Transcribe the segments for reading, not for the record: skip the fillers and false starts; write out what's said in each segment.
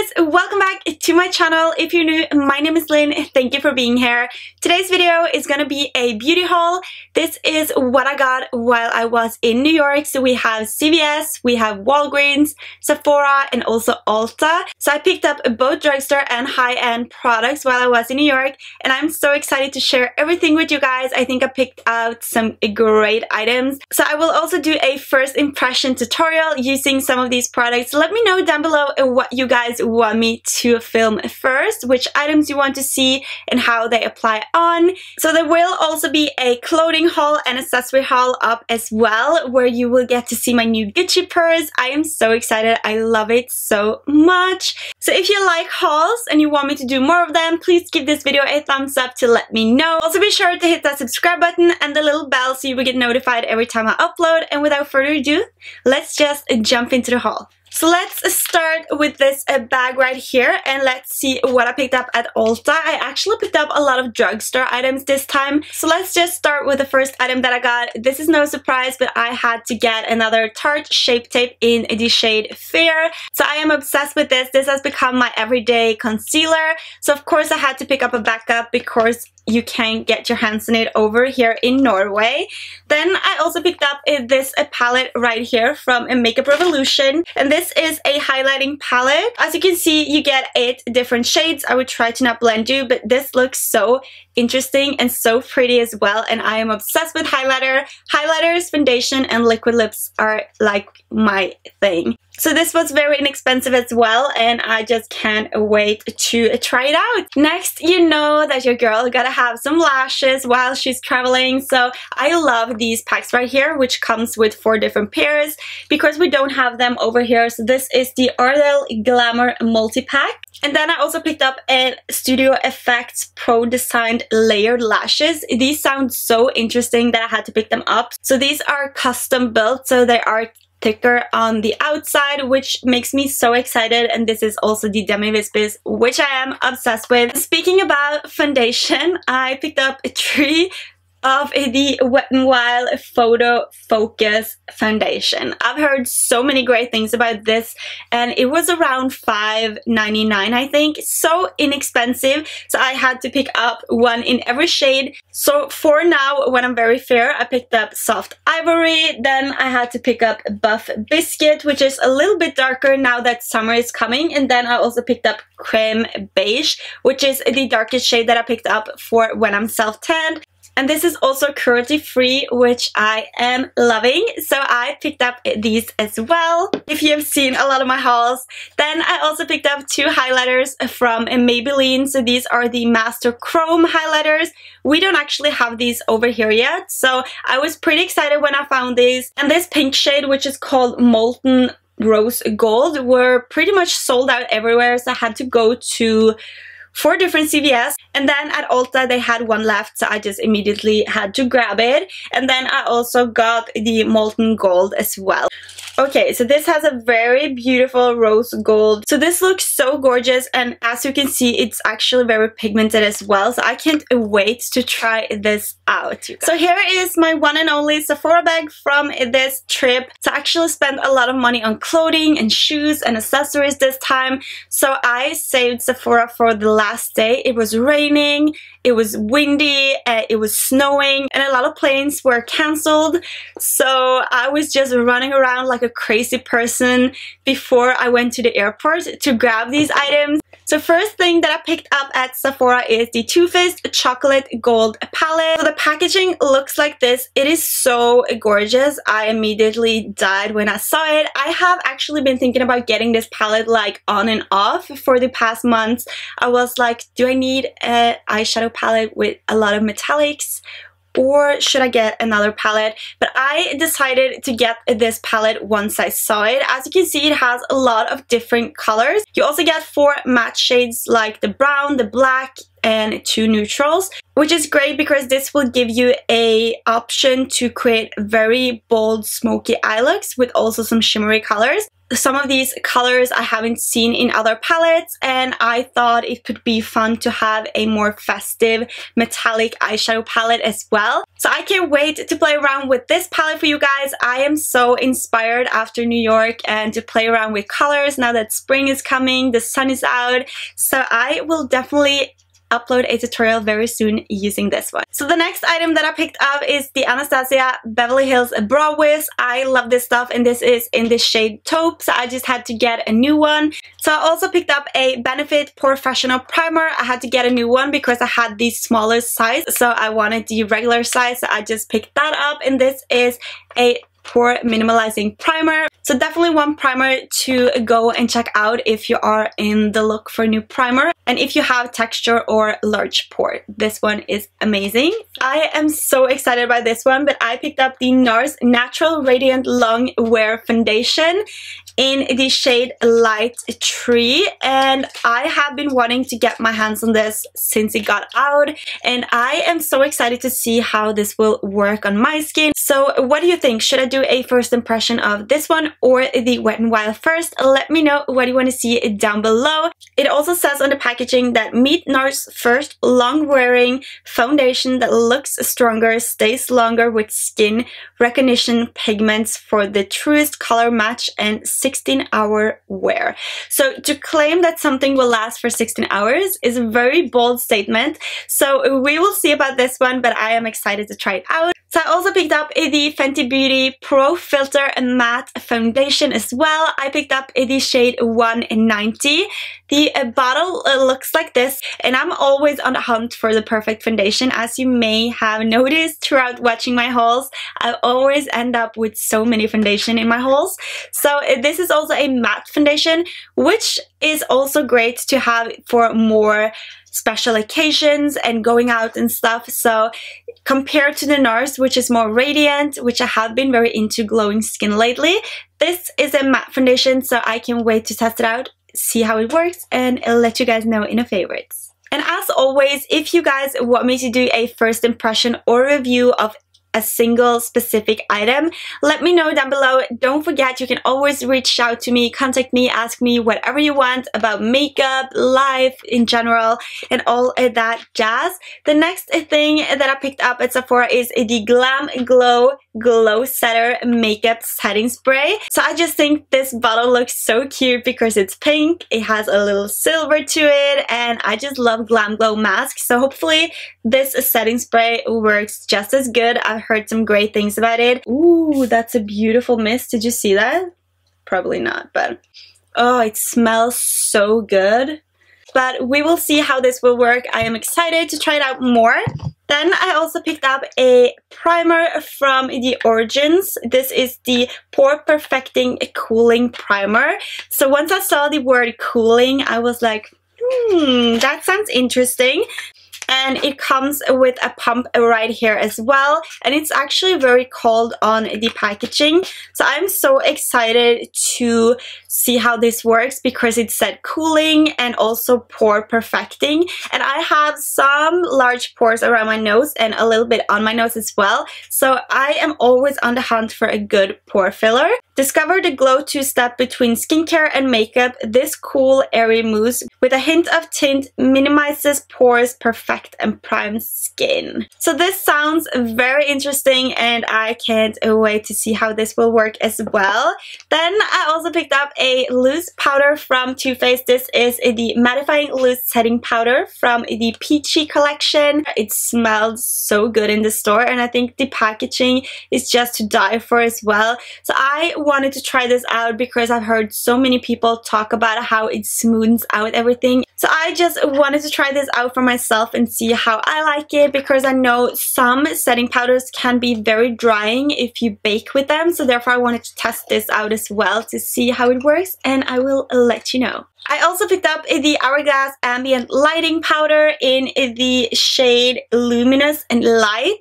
guys, welcome back to my channel. If you're new, my name is Lynn. Thank you for being here. Today's video is gonna be a beauty haul. This is what I got while I was in New York. So we have CVS, we have Walgreens, Sephora, and also Ulta. So I picked up both drugstore and high-end products while I was in New York, and I'm so excited to share everything with you guys. I think I picked out some great items. So I will also do a first impression tutorial using some of these products. Let me know down below what you guys want me to film first, which items you want to see and how they apply on. So there will also be a clothing haul and accessory haul up as well, where you will get to see my new Gucci purse. I am so excited. I love it so much. So if you like hauls and you want me to do more of them, please give this video a thumbs up to let me know. Also be sure to hit that subscribe button and the little bell so you will get notified every time I upload. And without further ado, let's just jump into the haul. So let's start with this bag right here, and let's see what I picked up at Ulta. I actually picked up a lot of drugstore items this time. So let's just start with the first item that I got. This is no surprise, but I had to get another Tarte Shape Tape in the shade Fair. So I am obsessed with this. This has become my everyday concealer. So of course I had to pick up a backup because you can't get your hands on it over here in Norway. Then I also picked up this palette right here from Makeup Revolution, and this is a highlighting palette. As you can see, you get 8 different shades. I would try to not blend you, but this looks so interesting and so pretty as well, and I am obsessed with highlighter. Highlighters, foundation, and liquid lips are like my thing. So this was very inexpensive as well, and I just can't wait to try it out. Next, you know that your girl gotta have some lashes while she's traveling, so I love these packs right here, which comes with 4 different pairs because we don't have them over here. So this is the Ardell Glamour multi-pack. And then I also picked up a Studio Effects Pro Designed Layered Lashes. These sound so interesting that I had to pick them up. So these are custom built, so they are thicker on the outside, which makes me so excited. And this is also the Demi Wispes, which I am obsessed with. Speaking about foundation, I picked up 3 of the Wet n Wild Photo Focus foundation. I've heard so many great things about this, and it was around $5.99 I think. So inexpensive, so I had to pick up one in every shade. So for now, when I'm very fair, I picked up Soft Ivory. Then I had to pick up Buff Biscuit, which is a little bit darker now that summer is coming. And then I also picked up Creme Beige, which is the darkest shade that I picked up for when I'm self-tanned. And this is also cruelty-free, which I am loving. So I picked up these as well, if you have seen a lot of my hauls. Then I also picked up 2 highlighters from Maybelline. So these are the Master Chrome highlighters. We don't actually have these over here yet, so I was pretty excited when I found these. And this pink shade, which is called Molten Rose Gold, were pretty much sold out everywhere. So I had to go to 4 different CVS, and then at Ulta they had 1 left, so I just immediately had to grab it. And then I also got the Molten Gold as well. Okay, so this has a very beautiful rose gold. So this looks so gorgeous, and as you can see, it's actually very pigmented as well. So I can't wait to try this out, you guys. So here is my one and only Sephora bag from this trip. So I actually spent a lot of money on clothing and shoes and accessories this time. So I saved Sephora for the last day. It was raining, it was windy, it was snowing, and a lot of planes were cancelled. So I was just running around like a crazy person before I went to the airport to grab these items. So first thing that I picked up at Sephora is the Too Faced Chocolate Gold palette. So the packaging looks like this. It is so gorgeous. I immediately died when I saw it. I have actually been thinking about getting this palette like on and off for the past months. I was like, do I need an eyeshadow palette with a lot of metallics, or should I get another palette? But I decided to get this palette once I saw it. As you can see, it has a lot of different colors. You also get 4 matte shades like the brown, the black, and 2 neutrals, which is great because this will give you an option to create very bold smoky eye looks with also some shimmery colors. some of these colors I haven't seen in other palettes, and I thought it could be fun to have a more festive metallic eyeshadow palette as well. So I can't wait to play around with this palette for you guys. I am so inspired after New York and to play around with colors now that spring is coming, the sun is out. So I will definitely upload a tutorial very soon using this one. So the next item that I picked up is the Anastasia Beverly Hills Brow Wiz. I love this stuff, and this is in the shade taupe, so I just had to get a new one. So I also picked up a Benefit Professional Primer. I had to get a new one because I had the smallest size, so I wanted the regular size, so I just picked that up, and this is a pore minimalizing primer. So definitely one primer to go and check out if you are in the look for a new primer, and if you have texture or large pore, this one is amazing. I am so excited by this one, but I picked up the NARS Natural Radiant Long Wear Foundation in the shade Light Tree, and I have been wanting to get my hands on this since it got out, and I am so excited to see how this will work on my skin. So what do you think? Should I do a first impression of this one or the Wet n Wild first? Let me know what you want to see down below. It also says on the packaging that meet NARS first long wearing foundation that looks stronger, stays longer with skin recognition pigments for the truest color match and 16-hour wear. So to claim that something will last for 16 hours is a very bold statement. So we will see about this one, but I am excited to try it out. So I also picked up the Fenty Beauty Pro Filter Matte Foundation as well. I picked up the shade 190. The bottle looks like this, and I'm always on the hunt for the perfect foundation. As you may have noticed throughout watching my hauls, I always end up with so many foundation in my hauls. So this is also a matte foundation, which is also great to have for more special occasions and going out and stuff. So compared to the NARS, which is more radiant, which I have been very into glowing skin lately, this is a matte foundation, so I can wait to test it out, see how it works, and I'll let you guys know in the favorites. And as always, if you guys want me to do a first impression or review of a single specific item, let me know down below. Don't forget, you can always reach out to me, contact me, ask me whatever you want about makeup, life in general, and all of that jazz. The next thing that I picked up at Sephora is the Glam Glow Glow Setter Makeup Setting Spray. So I just think this bottle looks so cute because it's pink, it has a little silver to it, and I just love Glam Glow masks. So hopefully this setting spray works just as good. I've heard some great things about it. Ooh, that's a beautiful mist. Did you see that? Probably not, but oh, it smells so good. But we will see how this will work. I am excited to try it out more. Then I also picked up a primer from the Origins. This is the Pore Perfecting Cooling Primer. So once I saw the word cooling, I was like, that sounds interesting. And it comes with a pump right here as well, and it's actually very cold on the packaging. So I'm so excited to see how this works because it said cooling and also pore perfecting, and I have some large pores around my nose and a little bit on my nose as well, so I am always on the hunt for a good pore filler. Discover the glow two-step between skincare and makeup. This cool airy mousse with a hint of tint minimizes pores, perfect and prime skin. So this sounds very interesting, and I can't wait to see how this will work as well. Then I also picked up a loose powder from Too Faced. This is the Mattifying Loose Setting Powder from the Peachy collection. It smells so good in the store, and I think the packaging is just to die for as well. So I wanted to try this out because I've heard so many people talk about how it smooths out everything. So I just wanted to try this out for myself and see how I like it, because I know some setting powders can be very drying if you bake with them. So therefore I wanted to test this out as well to see how it works, and I will let you know. I also picked up the Hourglass Ambient Lighting Powder in the shade Luminous and Light.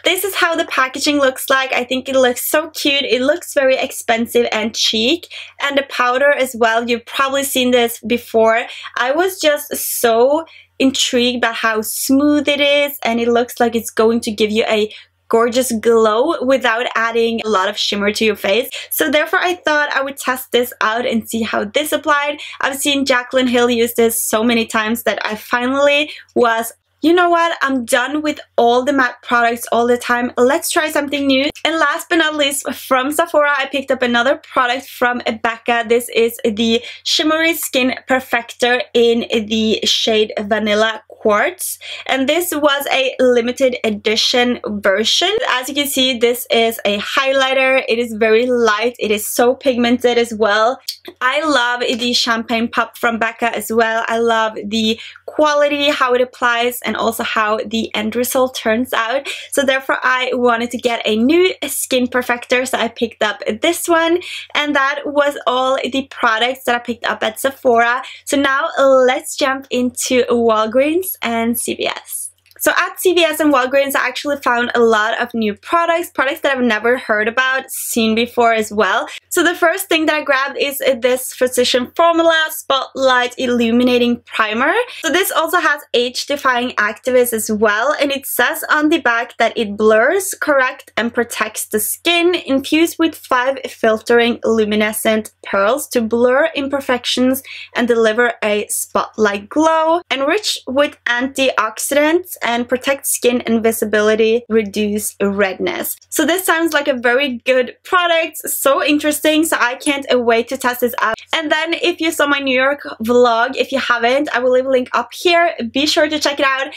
This is how the packaging looks like. I think it looks so cute. It looks very expensive and chic. And the powder as well. You've probably seen this before. I was just so intrigued by how smooth it is. And it looks like it's going to give you a gorgeous glow without adding a lot of shimmer to your face. So therefore I thought I would test this out and see how this applied. I've seen Jaclyn Hill use this so many times that I finally was, you know what, I'm done with all the matte products all the time. Let's try something new. And last but not least, from Sephora, I picked up another product from Becca. This is the Shimmery Skin Perfector in the shade Vanilla Quartz. And this was a limited edition version. As you can see, this is a highlighter. It is very light. It is so pigmented as well. I love the Champagne Pop from Becca as well. I love the quality, how it applies, and also how the end result turns out. So therefore I wanted to get a new skin perfector, so I picked up this one, and that was all the products that I picked up at Sephora. So now let's jump into Walgreens and CVS. So at CVS and Walgreens, I actually found a lot of new products that I've never heard about, seen before as well. So the first thing that I grabbed is this Physician Formula Spotlight Illuminating Primer. So this also has age-defying actives as well, and it says on the back that it blurs, corrects, and protects the skin, infused with 5 filtering luminescent pearls to blur imperfections and deliver a spotlight glow, enriched with antioxidants and protect skin and visibility, reduce redness. So this sounds like a very good product, so interesting, so I can't wait to test this out. And then if you saw my New York vlog, if you haven't, I will leave a link up here. Be sure to check it out.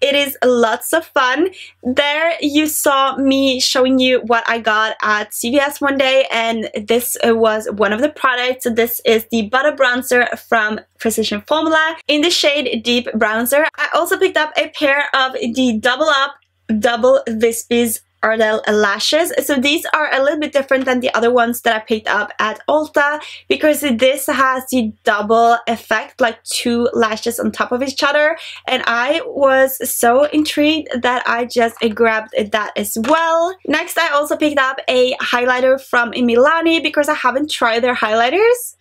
It is lots of fun. There you saw me showing you what I got at CVS one day, and this was one of the products. So this is the Butter Bronzer from Physician Formula in the shade Deep Bronzer. I also picked up a pair of the Double Up Double Wispies Ardell lashes. So these are a little bit different than the other ones that I picked up at Ulta, because this has the double effect, like 2 lashes on top of each other, and I was so intrigued that I just grabbed that as well. Next, I also picked up a highlighter from Milani because I haven't tried their highlighters.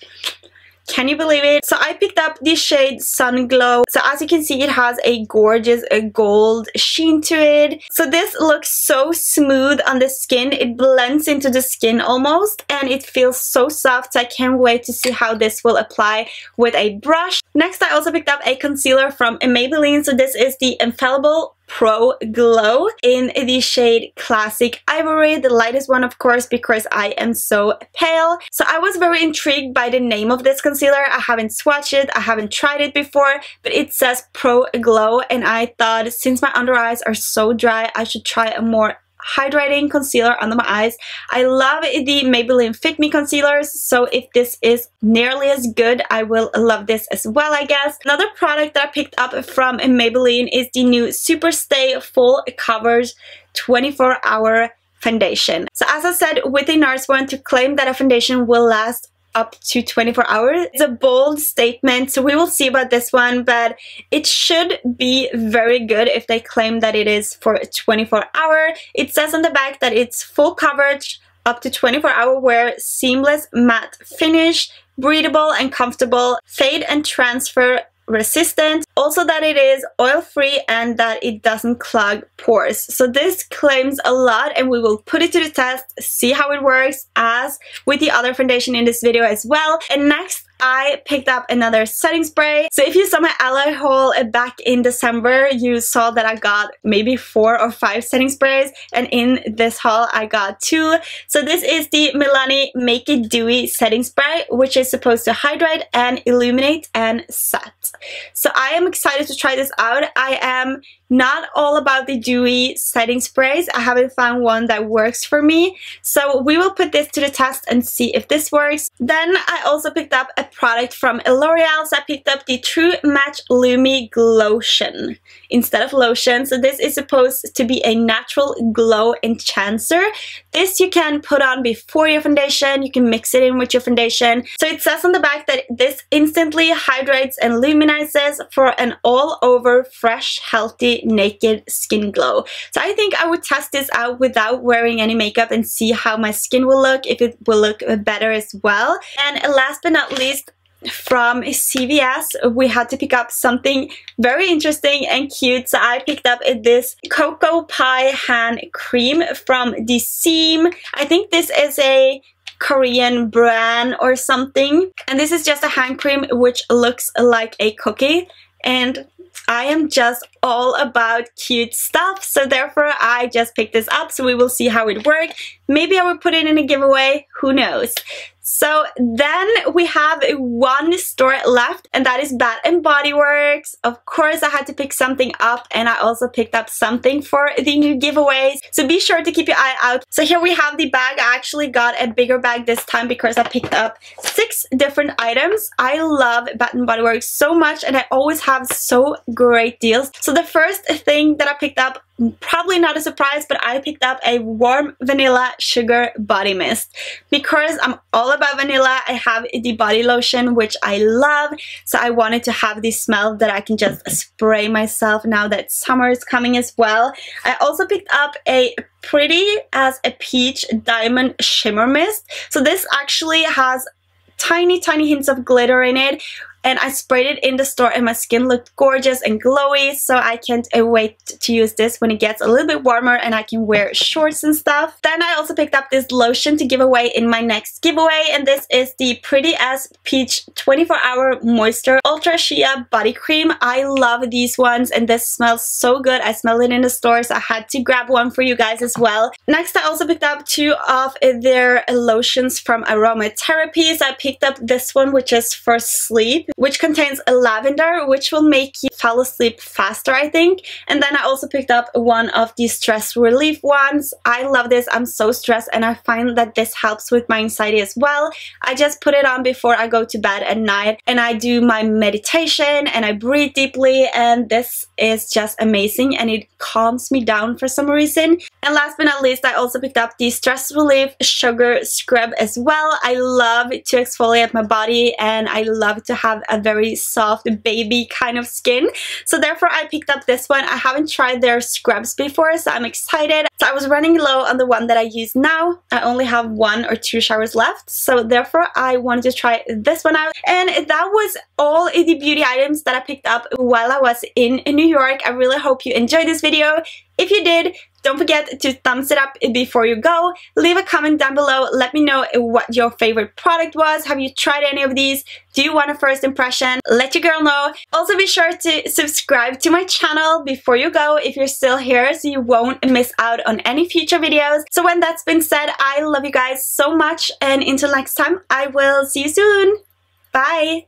Can you believe it? So I picked up the shade Sun Glow. So as you can see, it has a gorgeous gold sheen to it. So this looks so smooth on the skin. It blends into the skin almost, and it feels so soft. So I can't wait to see how this will apply with a brush. Next, I also picked up a concealer from Maybelline. So this is the Infallible Pro Glow in the shade Classic Ivory, the lightest one of course, because I am so pale. So I was very intrigued by the name of this concealer. I haven't swatched it, I haven't tried it before, but it says Pro Glow, and I thought since my under eyes are so dry, I should try a more hydrating concealer under my eyes. I love the Maybelline Fit Me concealers, so if this is nearly as good, I will love this as well, I guess. Another product that I picked up from Maybelline is the new Superstay Full Coverage 24-Hour Foundation. So as I said with the NARS one, to claim that a foundation will last up to 24 hours. It's a bold statement, so we will see about this one, but it should be very good if they claim that it is for 24 hours. It says on the back that it's full coverage, up to 24-hour wear, seamless matte finish, breathable and comfortable, fade and transfer resistant, also that it is oil-free and that it doesn't clog pores. So this claims a lot, and we will put it to the test, see how it works as with the other foundation in this video as well. And next, I picked up another setting spray. So if you saw my ally haul back in December, you saw that I got maybe 4 or 5 setting sprays, and in this haul I got 2. So this is the Milani Make It Dewy setting spray, which is supposed to hydrate and illuminate and set. So I am excited to try this out. I am not all about the dewy setting sprays. I haven't found one that works for me. So we will put this to the test and see if this works. Then I also picked up a product from L'Oreal. So I picked up the True Match Lumi Glowtion instead of lotion. So this is supposed to be a natural glow enhancer. This you can put on before your foundation. You can mix it in with your foundation. So it says on the back that this instantly hydrates and luminizes for an all-over fresh, healthy, naked skin glow. So I think I would test this out without wearing any makeup and see how my skin will look, if it will look better as well. And last but not least, from CVS. We had to pick up something very interesting and cute, so I picked up this Cocoa Pie hand cream from the Seam. I think this is a Korean brand or something, and this is just a hand cream which looks like a cookie, and I am just all about cute stuff, so therefore I just picked this up, so we will see how it works. Maybe I will put it in a giveaway, who knows. So then we have one store left, and that is Bath and Body Works. Of course, I had to pick something up, and I also picked up something for the new giveaways. So be sure to keep your eye out. So here we have the bag. I actually got a bigger bag this time because I picked up 6 different items. I love Bath and Body Works so much, and I always have so great deals. So the first thing that I picked up, probably not a surprise, but I picked up a warm vanilla sugar body mist because I'm all about vanilla. I have the body lotion which I love, so I wanted to have this smell that I can just spray myself now that summer is coming as well. I also picked up a Pretty as a Peach diamond shimmer mist. So this actually has tiny hints of glitter in it, and I sprayed it in the store and my skin looked gorgeous and glowy, so I can't wait to use this when it gets a little bit warmer and I can wear shorts and stuff. Then I also picked up this lotion to give away in my next giveaway, and this is the Pretty as Peach 24-hour Moisture Ultra Shea Body Cream. I love these ones, and this smells so good. I smelled it in the store, so I had to grab one for you guys as well. Next, I also picked up 2 of their lotions from Aromatherapy. So I picked up this one, which is for sleep, which contains a lavender, which will make you fall asleep faster, I think. And then I also picked up one of the stress relief ones. I love this. I'm so stressed, and I find that this helps with my anxiety as well. I just put it on before I go to bed at night, and I do my meditation and I breathe deeply, and this is just amazing, and it calms me down for some reason. And last but not least, I also picked up the stress relief sugar scrub as well. I love to exfoliate my body, and I love to have a very soft baby kind of skin, so therefore I picked up this one. I haven't tried their scrubs before, so I'm excited. So I was running low on the one that I use now. I only have 1 or 2 showers left, so therefore I wanted to try this one out. And that was all the beauty items that I picked up while I was in New York. I really hope you enjoyed this video. If you did, don't forget to thumbs it up before you go. Leave a comment down below. Let me know what your favorite product was. Have you tried any of these? Do you want a first impression? Let your girl know. Also be sure to subscribe to my channel before you go if you're still here, so you won't miss out on any future videos. So when that's been said, I love you guys so much, and until next time, I will see you soon. Bye!